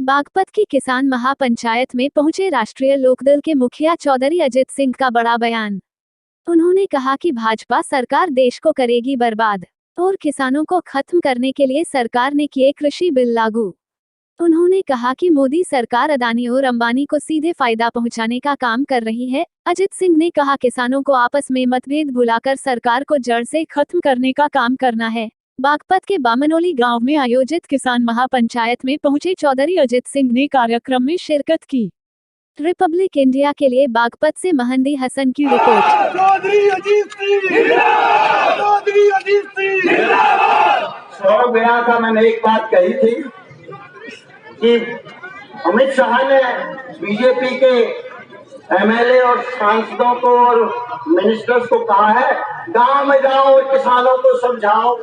बागपत की किसान महापंचायत में पहुंचे राष्ट्रीय लोकदल के मुखिया चौधरी अजित सिंह का बड़ा बयान। उन्होंने कहा कि भाजपा सरकार देश को करेगी बर्बाद और किसानों को खत्म करने के लिए सरकार ने किए कृषि बिल लागू। उन्होंने कहा कि मोदी सरकार अदानी और अंबानी को सीधे फायदा पहुंचाने का काम कर रही है। अजित सिंह ने कहा किसानों को आपस में मतभेद भुलाकर सरकार को जड़ से खत्म करने का काम करना है। बागपत के बामनोली गांव में आयोजित किसान महापंचायत में पहुंचे चौधरी अजित सिंह ने कार्यक्रम में शिरकत की। रिपब्लिक इंडिया के लिए बागपत से महंदी हसन की रिपोर्ट। चौधरी अजित सिंह, चौधरी अजित सिंह। सौरभ गया था, मैंने एक बात कही थी कि अमित शाह ने बीजेपी के एमएलए और सांसदों को और मिनिस्टर्स को कहा है गांव में जाओ और किसानों को समझाओ।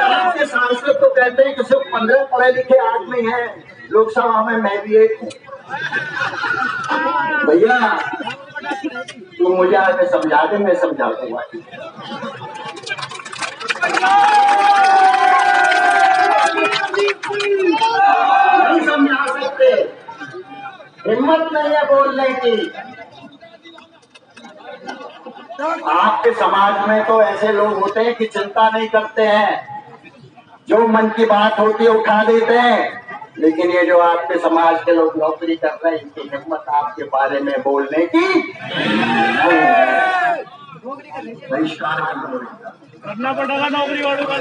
आपके सांसद तो कहते हैं कि सिर्फ 15 पढ़े लिखे आदमी हैं लोकसभा में, मैं भी एक हूँ। भैया तू मुझे आगे समझा दे, मैं समझा दूंगा। नहीं समझा सकते, हिम्मत नहीं है बोलने की। आपके समाज में तो ऐसे लोग होते हैं कि चिंता नहीं करते हैं, जो मन की बात होती है उठा देते हैं। लेकिन ये जो आपके समाज के लोग नौकरी कर रहे हैं, इनकी हिम्मत आपके बारे में बोलने की बहिष्कार करना पड़ेगा नौकरी वालों का।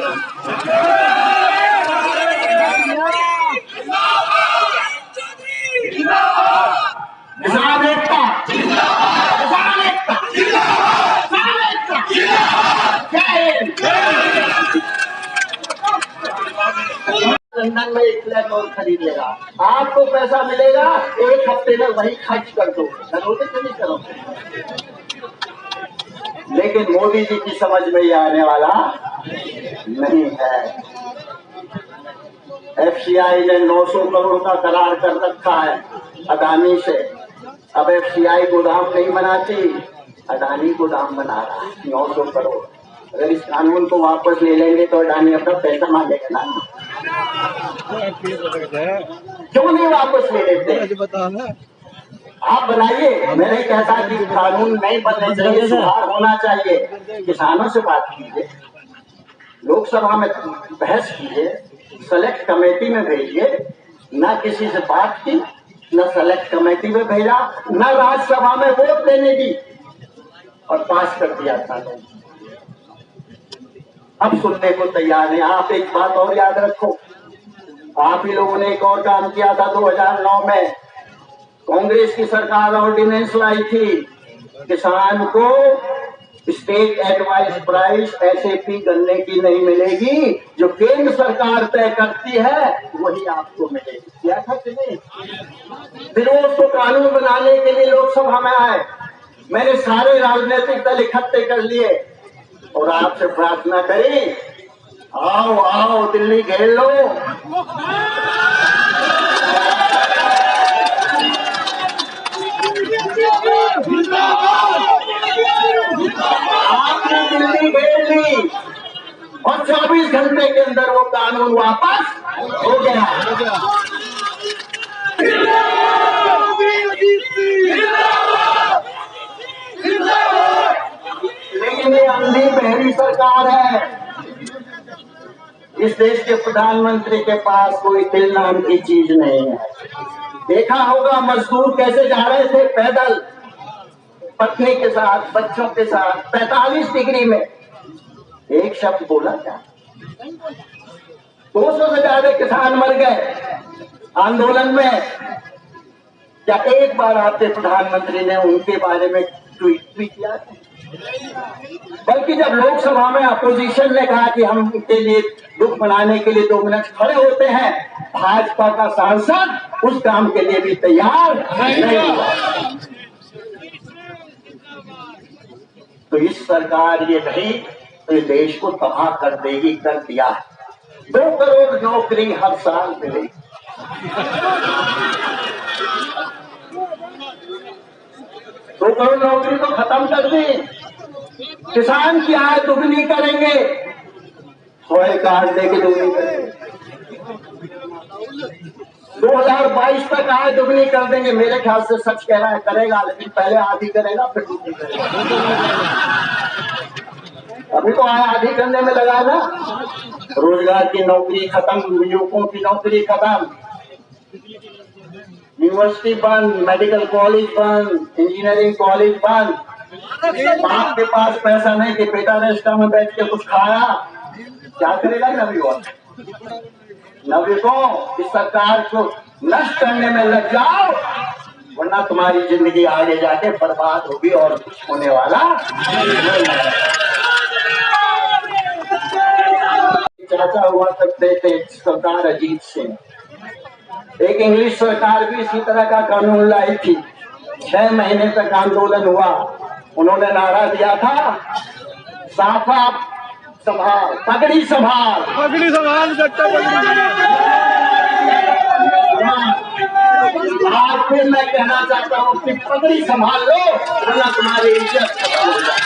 किसान एकता, किसान एकता, किसान एकता। लंदन में 1 लाख और खरीद लेगा, आपको पैसा मिलेगा, 1 हफ्ते में वही खर्च कर दो, करोगे तो नहीं करोगे। लेकिन मोदी जी की समझ में ये आने वाला नहीं है। एफसीआई ने 900 करोड़ का करार कर रखा है अदानी से। अब एफसीआई गोदाम नहीं बनाती, अदानी गोदाम बना रहा है 900 करोड़। अगर इस कानून को वापस ले लेंगे तो अदानी अपना पैसा मांगेगा ना। क्यों नहीं वापस ले लेते? आप बनाइए, मैं नहीं कहता कि कानून नहीं बनने चाहिए, सुधार होना चाहिए। किसानों से बात कीजिए, लोकसभा में बहस कीजिए, सेलेक्ट कमेटी में भेजिए। ना किसी से बात की, न सेलेक्ट कमेटी में भेजा, न राज्यसभा में वोट देने दी और पास कर दिया था। अब सुनने को तैयार नहीं। आप एक बात और याद रखो, आप ही लोगों ने एक और काम किया था 2009 में। कांग्रेस की सरकार ऑर्डिनेंस लाई थी, किसान को स्टेट एडवाइस प्राइस एसएपी गन्ने की नहीं मिलेगी, जो केंद्र सरकार तय करती है वही आपको मिलेगी। क्या था कि नहीं? फिर वो उसको कानून बनाने के लिए लोकसभा में आए। मैंने सारे राजनीतिक दल इकट्ठे कर लिए और आपसे प्रार्थना करी, आओ आओ दिल्ली घेर लो। आपने दिल्ली घेर ली और 24 घंटे के अंदर वो कानून वापस हो गया। लेकिन ये अंधी बहरी सरकार है। इस देश के प्रधानमंत्री के पास कोई दिल नाम की चीज नहीं है। देखा होगा मजदूर कैसे जा रहे थे पैदल, पत्नी के साथ, बच्चों के साथ, 45 डिग्री में। एक शब्द बोला क्या? 200 से ज्यादा किसान मर गए आंदोलन में। क्या एक बार आपके प्रधानमंत्री ने उनके बारे में ट्वीट भी किया? बल्कि जब लोकसभा में अपोजिशन ने कहा कि हम उनके लिए दुख मनाने के लिए 2 मिनट खड़े होते हैं, भाजपा का सांसद उस काम के लिए भी तैयार नहीं हुआ। तो इस सरकार ये रही तो देश को तबाह कर देगी, कर दिया है। 2 करोड़ नौकरी हर साल मिलेगी। 2 करोड़ नौकरी तो खत्म कर दी। किसान की आय दुगनी करेंगे, सोए कार्ड दे के दुगनी करेंगे। 22 तक आए दुगनी कर देंगे। मेरे ख्याल से सच कह रहा है, करेगा, लेकिन पहले आधी करेगा फिर दुगनी करेगा। अभी तो आया आधी करने में लगा ना। रोजगार की नौकरी खत्म, युवकों की नौकरी खत्म, यूनिवर्सिटी बंद, मेडिकल कॉलेज बंद, इंजीनियरिंग कॉलेज बंद। बाप के पास पैसा नहीं कि बेटा रेस्टोरेंट में बैठ के कुछ खाया, क्या करेगा नवयुवक? नवयुवकों, इस सरकार को नष्ट करने में लग जाओ, वरना तुम्हारी जिंदगी आगे जाके बर्बाद होगी और कुछ होने वाला चाचा हुआ करते थे सरदार अजीत सिंह। एक इंग्लिश सरकार भी इसी तरह का कानून लाई थी। 6 महीने तक आंदोलन हुआ। उन्होंने नारा दिया था, साफा संभाल, पगड़ी संभाल, पगड़ी संभाल, गट्टा पगड़ी। आज फिर मैं कहना चाहता हूँ कि पगड़ी संभाल लो, वरना तुम्हारी इज्जत खत्म हो जाए।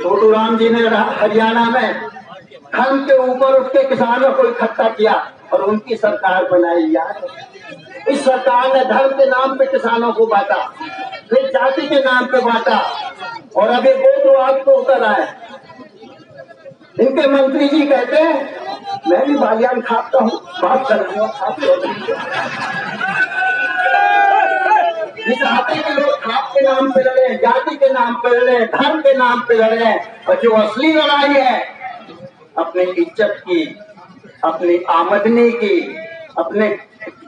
छोटू राम जी ने हरियाणा में धर्म के ऊपर उठ के किसानों को इकट्ठा किया और उनकी सरकार बनाई। यार, इस सरकार ने धर्म के नाम पे किसानों को बांटा, फिर जाति के नाम पे बांटा, और अब ये गोत्रवाद को उतर आए। इनके मंत्री जी कहते हैं मैं भी बालियान खाता हूँ, बात कर रही हूँ। इस जाति के लोग खाप के नाम पे लड़े, जाति के नाम पे लड़े, धर्म के नाम पे लड़े, और जो असली लड़ाई है अपनी इज्जत की, अपनी आमदनी की, अपने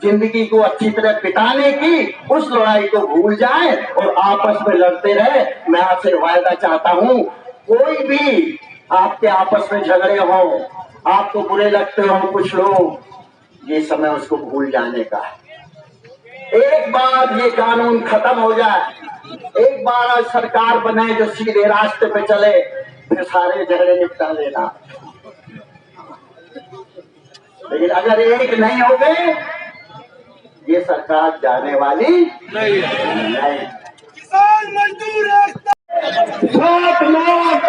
जिंदगी को अच्छी तरह बिताने की, उस लड़ाई को भूल जाए और आपस में लड़ते रहे। मैं आपसे वायदा चाहता हूँ, कोई भी आपके आपस में झगड़े हो, आपको बुरे लगते हो कुछ लोग, ये समय उसको भूल जाने का है। एक बार ये कानून खत्म हो जाए, एक बार सरकार बने जो सीधे रास्ते पे चले, फिर सारे झगड़े निपटा लेना। लेकिन अगर एक नहीं हो गए, ये सरकार जाने वाली नहीं। किसान मजदूर एकता। सात लाख